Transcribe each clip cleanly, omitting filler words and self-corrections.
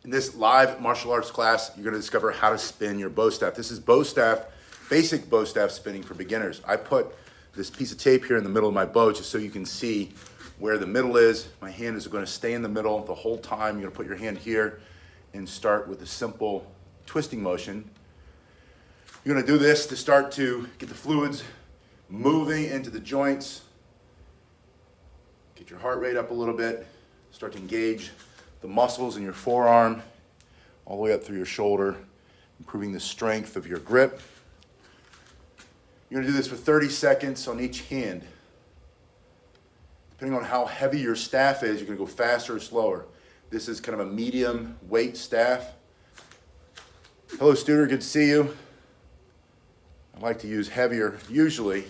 In this live martial arts class, you're gonna discover how to spin your bow staff. This is bow staff, basic bow staff spinning for beginners. I put this piece of tape here in the middle of my bow just so you can see where the middle is. My hand is gonna stay in the middle the whole time. You're gonna put your hand here and start with a simple twisting motion. You're gonna do this to start to get the fluids moving into the joints, get your heart rate up a little bit, start to engage the muscles in your forearm all the way up through your shoulder, improving the strength of your grip. You're gonna do this for 30 seconds on each hand. Depending on how heavy your staff is, you're gonna go faster or slower. This is kind of a medium weight staff. Hello, Studer, good to see you. I like to use heavier usually,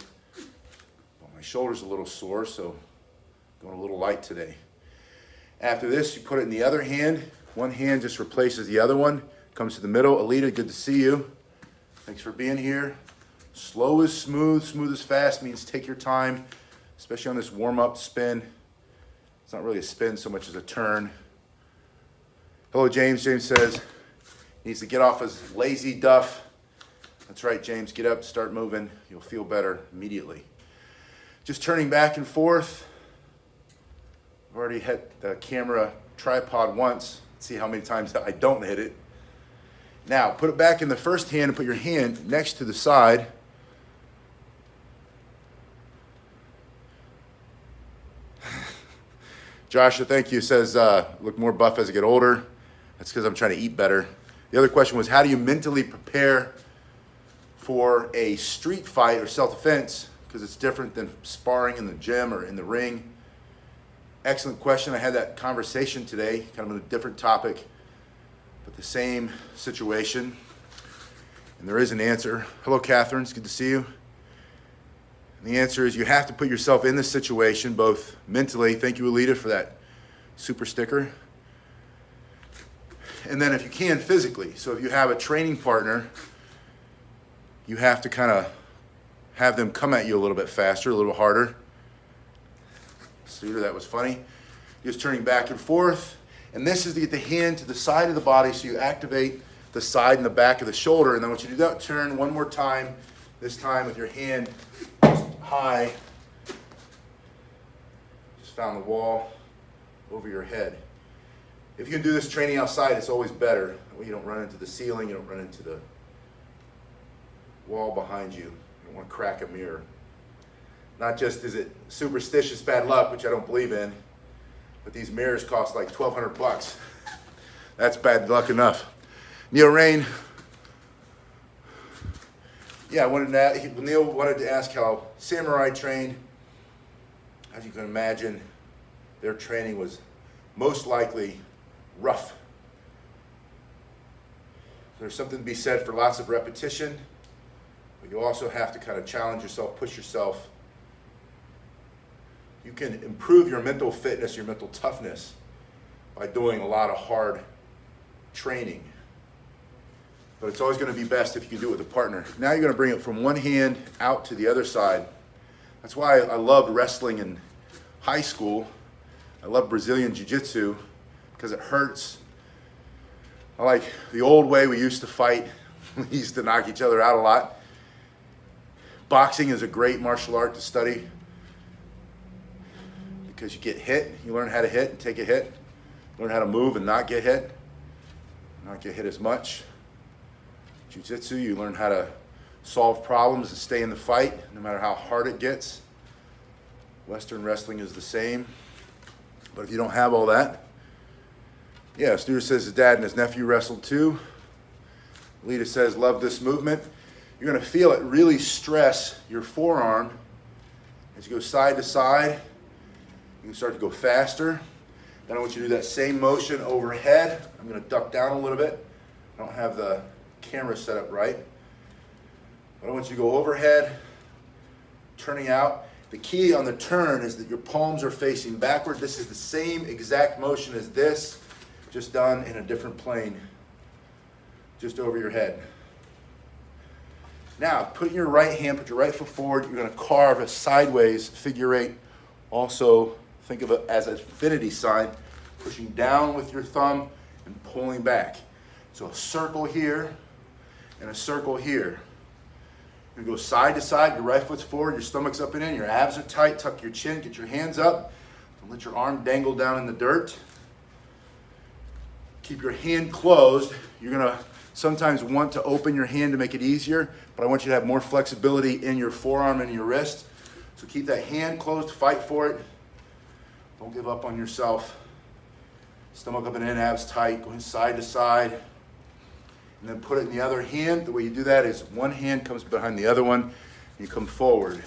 but my shoulder's a little sore, so I'm going a little light today. After this, you put it in the other hand. One hand just replaces the other one, comes to the middle. Alita, good to see you. Thanks for being here. Slow is smooth, smooth is fast means take your time, especially on this warm-up spin. It's not really a spin so much as a turn. Hello, James. James says he needs to get off his lazy duff. That's right, James. Get up, start moving. You'll feel better immediately. Just turning back and forth. I've already hit the camera tripod once. Let's see how many times I don't hit it. Now, put it back in the first hand and put your hand next to the side. Joshua, thank you, says, look more buff as I get older. That's because I'm trying to eat better. The other question was, how do you mentally prepare for a street fight or self-defense? Because it's different than sparring in the gym or in the ring. Excellent question. I had that conversation today, kind of on a different topic, but the same situation. And there is an answer. Hello, Catherine. It's good to see you. And the answer is you have to put yourself in this situation, both mentally. Thank you, Alita, for that super sticker. And then if you can, physically. So if you have a training partner, you have to kind of have them come at you a little bit faster, a little harder. See, that was funny. Just turning back and forth. And this is to get the hand to the side of the body so you activate the side and the back of the shoulder. And then once you do that, turn one more time, this time with your hand high. Just found the wall over your head. If you can do this training outside, it's always better. That way you don't run into the ceiling, you don't run into the wall behind you. You don't want to crack a mirror. Not just is it superstitious bad luck, which I don't believe in, but these mirrors cost like $1,200. That's bad luck enough. Neil Rain. Yeah, Neil wanted to ask how samurai trained. As you can imagine, their training was most likely rough. There's something to be said for lots of repetition, but you also have to kind of challenge yourself, push yourself. You can improve your mental fitness, your mental toughness by doing a lot of hard training. But it's always going to be best if you can do it with a partner. Now you're going to bring it from one hand out to the other side. That's why I loved wrestling in high school. I love Brazilian Jiu-Jitsu because it hurts. I like the old way we used to fight. We used to knock each other out a lot. Boxing is a great martial art to study because you get hit, you learn how to hit and take a hit, learn how to move and not get hit as much. Jiu-Jitsu, you learn how to solve problems and stay in the fight, no matter how hard it gets. Western wrestling is the same, but if you don't have all that, yeah, Stuart says his dad and his nephew wrestled too. Lita says, love this movement. You're gonna feel it really stress your forearm as you go side to side. You can start to go faster. Then I want you to do that same motion overhead. I'm going to duck down a little bit. I don't have the camera set up right. But I want you to go overhead, turning out. The key on the turn is that your palms are facing backward. This is the same exact motion as this, just done in a different plane, just over your head. Now, put your right hand, put your right foot forward. You're going to carve a sideways figure eight. Also, think of it as an infinity sign, pushing down with your thumb and pulling back. So a circle here and a circle here. You're gonna go side to side, your right foot's forward, your stomach's up and in, your abs are tight, tuck your chin, get your hands up, don't let your arm dangle down in the dirt. Keep your hand closed. You're gonna sometimes want to open your hand to make it easier, but I want you to have more flexibility in your forearm and your wrist. So keep that hand closed, fight for it. Don't give up on yourself. Stomach up and in, abs tight, going side to side. And then put it in the other hand. The way you do that is one hand comes behind the other one, and you come forward.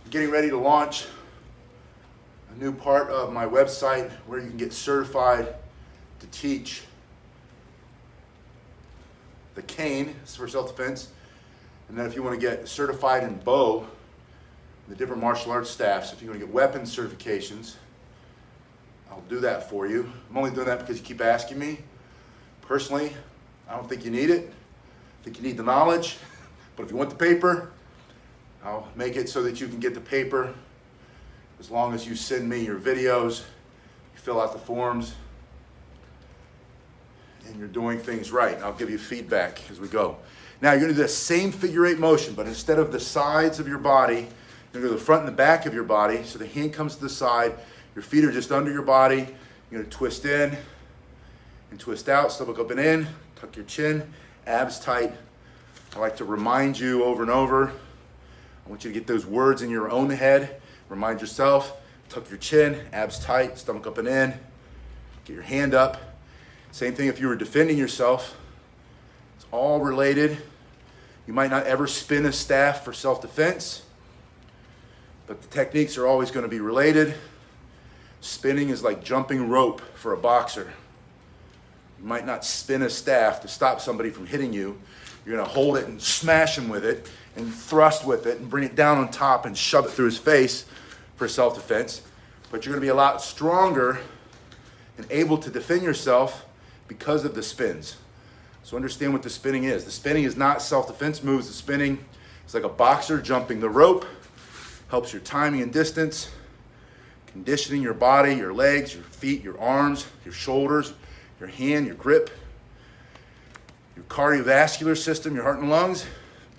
I'm getting ready to launch a new part of my website where you can get certified to teach the cane for self-defense. And then if you want to get certified in bow, the different martial arts staffs, if you want to get weapons certifications, I'll do that for you. I'm only doing that because you keep asking me. Personally, I don't think you need it. I think you need the knowledge. But if you want the paper, I'll make it so that you can get the paper as long as you send me your videos, you fill out the forms, and you're doing things right. And I'll give you feedback as we go. Now you're gonna do the same figure eight motion, but instead of the sides of your body, you're gonna go to the front and the back of your body. So the hand comes to the side, your feet are just under your body. You're gonna twist in and twist out, stomach up and in, tuck your chin, abs tight. I like to remind you over and over. I want you to get those words in your own head. Remind yourself, tuck your chin, abs tight, stomach up and in. Get your hand up. Same thing if you were defending yourself. It's all related. You might not ever spin a staff for self-defense, but the techniques are always going to be related. Spinning is like jumping rope for a boxer. You might not spin a staff to stop somebody from hitting you. You're going to hold it and smash him with it and thrust with it and bring it down on top and shove it through his face for self-defense. But you're going to be a lot stronger and able to defend yourself because of the spins. So understand what the spinning is. The spinning is not self-defense moves. The spinning is like a boxer jumping the rope. Helps your timing and distance, conditioning your body, your legs, your feet, your arms, your shoulders, your hand, your grip, your cardiovascular system, your heart and lungs. I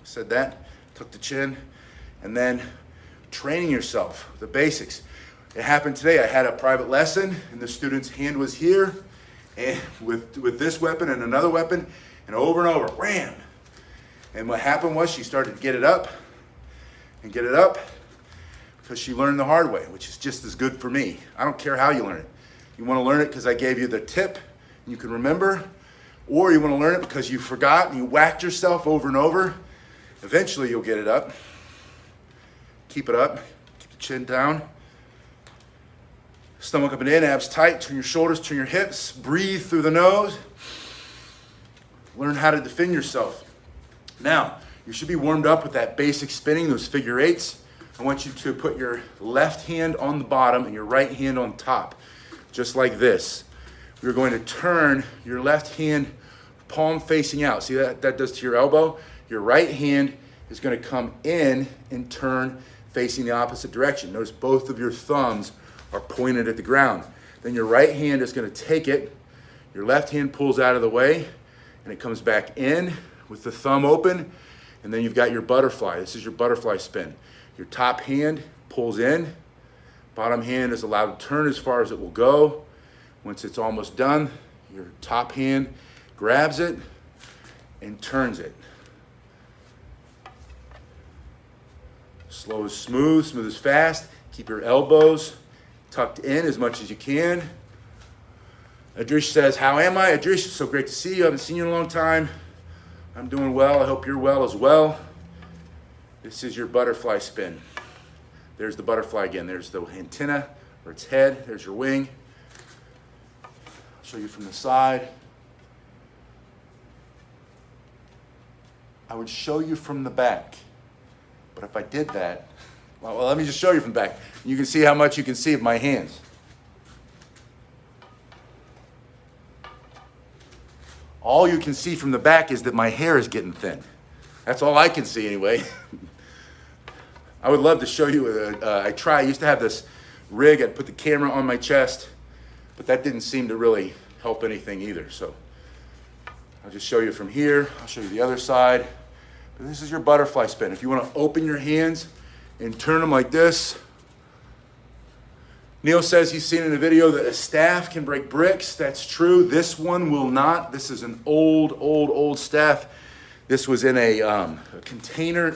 said that, tuck the chin, and then training yourself, the basics. It happened today. I had a private lesson, and the student's hand was here, and with this weapon and another weapon, and over, ram. And what happened was she started to get it up, because she learned the hard way, which is just as good for me. I don't care how you learn it. You want to learn it because I gave you the tip, and you can remember, or you want to learn it because you forgot and you whacked yourself over and over. Eventually you'll get it up. Keep it up, keep the chin down. Stomach up and in, abs tight, turn your shoulders, turn your hips, breathe through the nose. Learn how to defend yourself. Now, you should be warmed up with that basic spinning, those figure eights. I want you to put your left hand on the bottom and your right hand on top, just like this. You're going to turn your left hand palm facing out. See that does to your elbow? Your right hand is going to come in and turn facing the opposite direction. Notice both of your thumbs are pointed at the ground. Then your right hand is going to take it. Your left hand pulls out of the way and it comes back in with the thumb open. And then you've got your butterfly. This is your butterfly spin. Your top hand pulls in. Bottom hand is allowed to turn as far as it will go. Once it's almost done, your top hand grabs it and turns it. Slow is smooth, smooth is fast. Keep your elbows tucked in as much as you can. Adrish says, how am I? Adrish, so great to see you. I haven't seen you in a long time. I'm doing well. I hope you're well as well. This is your butterfly spin. There's the butterfly again. There's the antenna or its head. There's your wing. I'll show you from the side. I would show you from the back. But if I did that, well, let me just show you from the back. You can see how much you can see of my hands. All you can see from the back is that my hair is getting thin. That's all I can see anyway. I would love to show you. I used to have this rig. I'd put the camera on my chest, but that didn't seem to really help anything either. So I'll just show you from here. I'll show you the other side. But this is your butterfly spin. If you want to open your hands and turn them like this. Neil says he's seen in a video that a staff can break bricks. That's true. This one will not. This is an old staff. This was in a container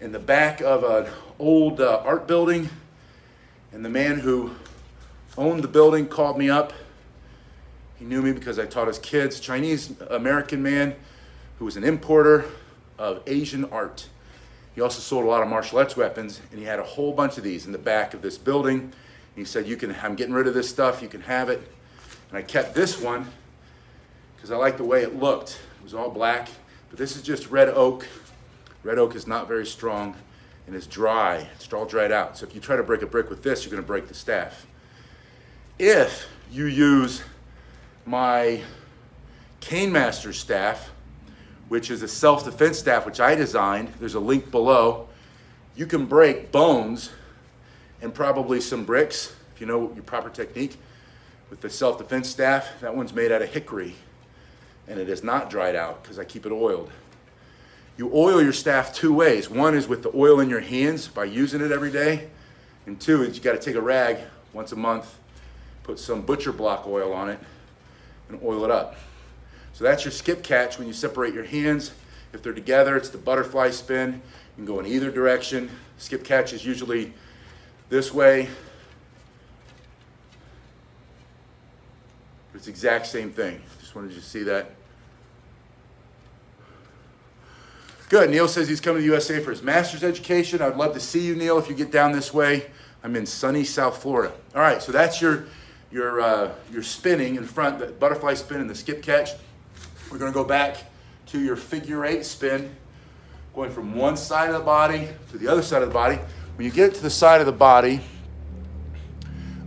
in the back of an old art building. And the man who owned the building called me up. He knew me because I taught his kids. Chinese American man who was an importer of Asian art. He also sold a lot of martial arts weapons, and he had a whole bunch of these in the back of this building. And he said, I'm getting rid of this stuff, you can have it. And I kept this one because I liked the way it looked. It was all black, but this is just red oak. Red oak is not very strong and it's dry. It's all dried out. So if you try to break a brick with this, you're gonna break the staff. If you use my Cane Master staff, which is a self-defense staff, which I designed, there's a link below, you can break bones and probably some bricks, if you know your proper technique. With the self-defense staff, that one's made out of hickory, and it is not dried out because I keep it oiled. You oil your staff two ways. One is with the oil in your hands by using it every day, and two is you gotta take a rag once a month, put some butcher block oil on it, and oil it up. So that's your skip catch when you separate your hands. If they're together, it's the butterfly spin. You can go in either direction. Skip catch is usually this way. It's the exact same thing. Just wanted you to see that. Good. Neil says he's coming to the USA for his master's education. I'd love to see you, Neil, if you get down this way. I'm in sunny South Florida. All right, so that's your spinning in front, the butterfly spin and the skip catch. We're going to go back to your figure 8 spin, going from one side of the body to the other side of the body. When you get to the side of the body,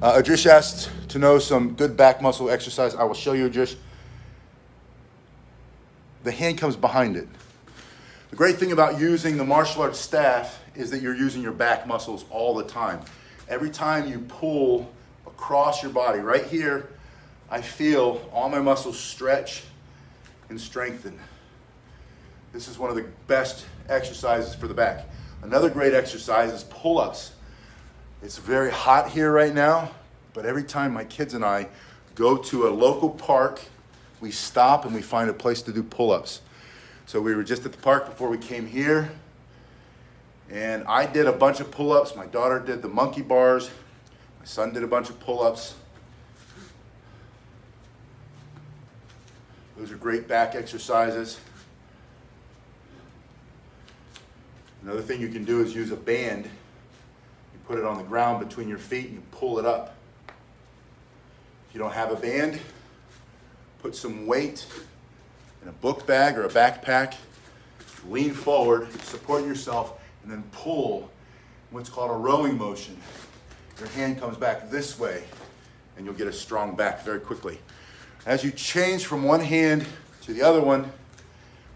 Adrish asked to know some good back muscle exercise. I will show you, Adrish. The hand comes behind it. The great thing about using the martial arts staff is that you're using your back muscles all the time. Every time you pull across your body, right here, I feel all my muscles stretch and strengthen. This is one of the best exercises for the back. Another great exercise is pull-ups. It's very hot here right now, but every time my kids and I go to a local park, we stop and we find a place to do pull-ups. So we were just at the park before we came here, and I did a bunch of pull-ups. My daughter did the monkey bars. My son did a bunch of pull-ups. Those are great back exercises. Another thing you can do is use a band. You put it on the ground between your feet and you pull it up. If you don't have a band, put some weight in a book bag or a backpack, lean forward, support yourself, and then pull what's called a rowing motion. Your hand comes back this way and you'll get a strong back very quickly. As you change from one hand to the other one,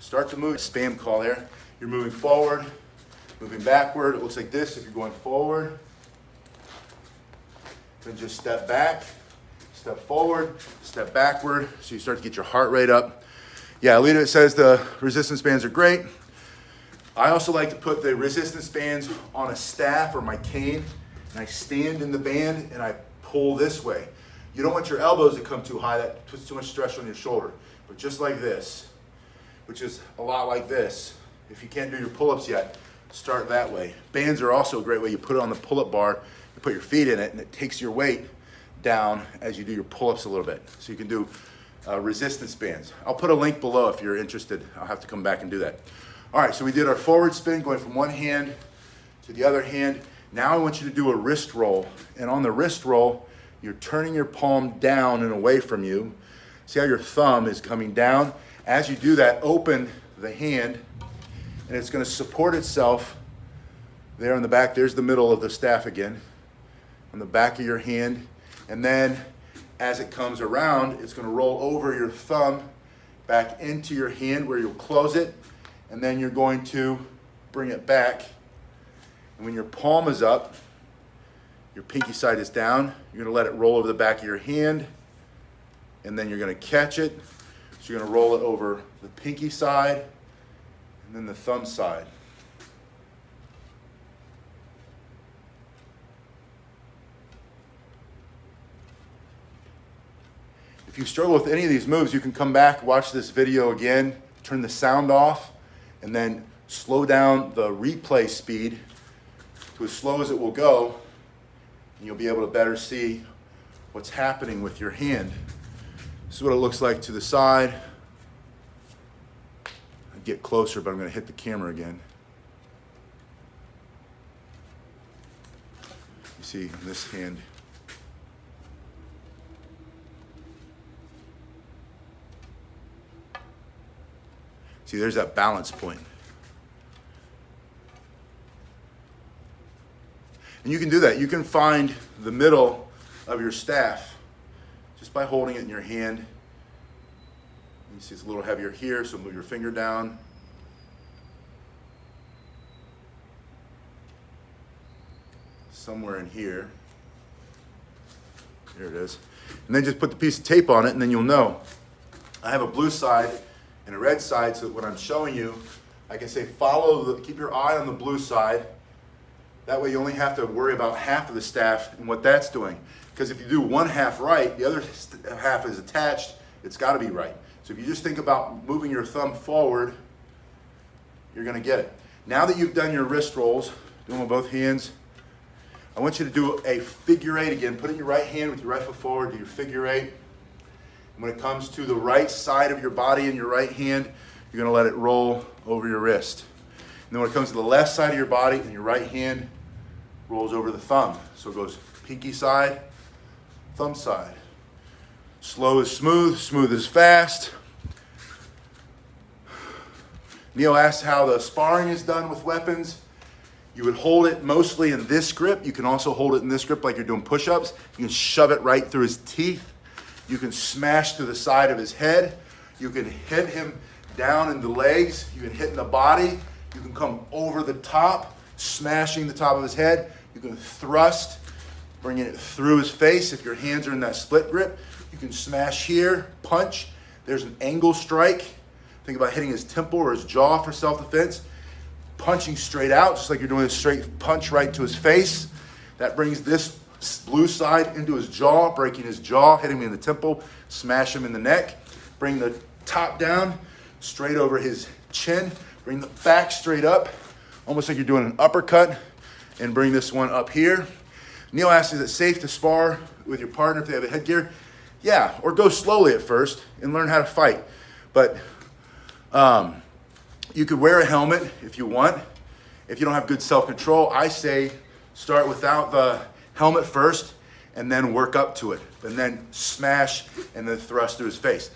start to move. Spam call there. You're moving forward, moving backward. It looks like this if you're going forward. Then just step back, step forward, step backward. So you start to get your heart rate up. Yeah, Alita says the resistance bands are great. I also like to put the resistance bands on a staff or my cane, and I stand in the band and I pull this way. You don't want your elbows to come too high, that puts too much stress on your shoulder. But just like this, which is a lot like this. If you can't do your pull-ups yet, start that way. Bands are also a great way. You put it on the pull-up bar, you put your feet in it, and it takes your weight down as you do your pull-ups a little bit. So you can do resistance bands. I'll put a link below if you're interested. I'll have to come back and do that. All right, so we did our forward spin, going from one hand to the other hand. Now I want you to do a wrist roll. And on the wrist roll, you're turning your palm down and away from you. See how your thumb is coming down? As you do that, open the hand, and it's going to support itself there on the back. There's the middle of the staff again, on the back of your hand. And then as it comes around, it's going to roll over your thumb back into your hand where you'll close it. And then you're going to bring it back. And when your palm is up, your pinky side is down, you're going to let it roll over the back of your hand. and then you're gonna catch it. So you're gonna roll it over the pinky side and then the thumb side. If you struggle with any of these moves, you can come back, watch this video again, turn the sound off, and then slow down the replay speed to as slow as it will go, and you'll be able to better see what's happening with your hand. This is what it looks like to the side. I get closer, but I'm going to hit the camera again. You see in this hand. See, there's that balance point. And you can do that. You can find the middle of your staff just by holding it in your hand. You see it's a little heavier here, so move your finger down. Somewhere in here. There it is. And then just put the piece of tape on it, and then you'll know. I have a blue side and a red side, so that when I'm showing you, I can say keep your eye on the blue side. That way you only have to worry about half of the staff and what that's doing. Because if you do one half right, the other half is attached, it's got to be right. So if you just think about moving your thumb forward, you're going to get it. Now that you've done your wrist rolls, do them with both hands, I want you to do a figure eight again. Put it in your right hand with your right foot forward, do your figure eight. When it comes to the right side of your body in your right hand, you're going to let it roll over your wrist. And then when it comes to the left side of your body and your right hand rolls over the thumb. So it goes pinky side, thumb side. Slow is smooth, smooth is fast. Neil asked how the sparring is done with weapons. You would hold it mostly in this grip. You can also hold it in this grip like you're doing push-ups. You can shove it right through his teeth. You can smash to the side of his head. You can hit him down in the legs. You can hit in the body. You can come over the top, smashing the top of his head. You can thrust, bringing it through his face. If your hands are in that split grip, you can smash here, punch. There's an angle strike. Think about hitting his temple or his jaw for self-defense. Punching straight out, just like you're doing a straight punch right to his face. That brings this blue side into his jaw, breaking his jaw, hitting him in the temple, smash him in the neck. Bring the top down, straight over his chin. Bring the back straight up, almost like you're doing an uppercut, and bring this one up here. Neil asked, is it safe to spar with your partner if they have a headgear? Yeah, or go slowly at first and learn how to fight. But you could wear a helmet if you want. If you don't have good self-control, I say start without the helmet first and then work up to it. And then smash and then thrust through his face.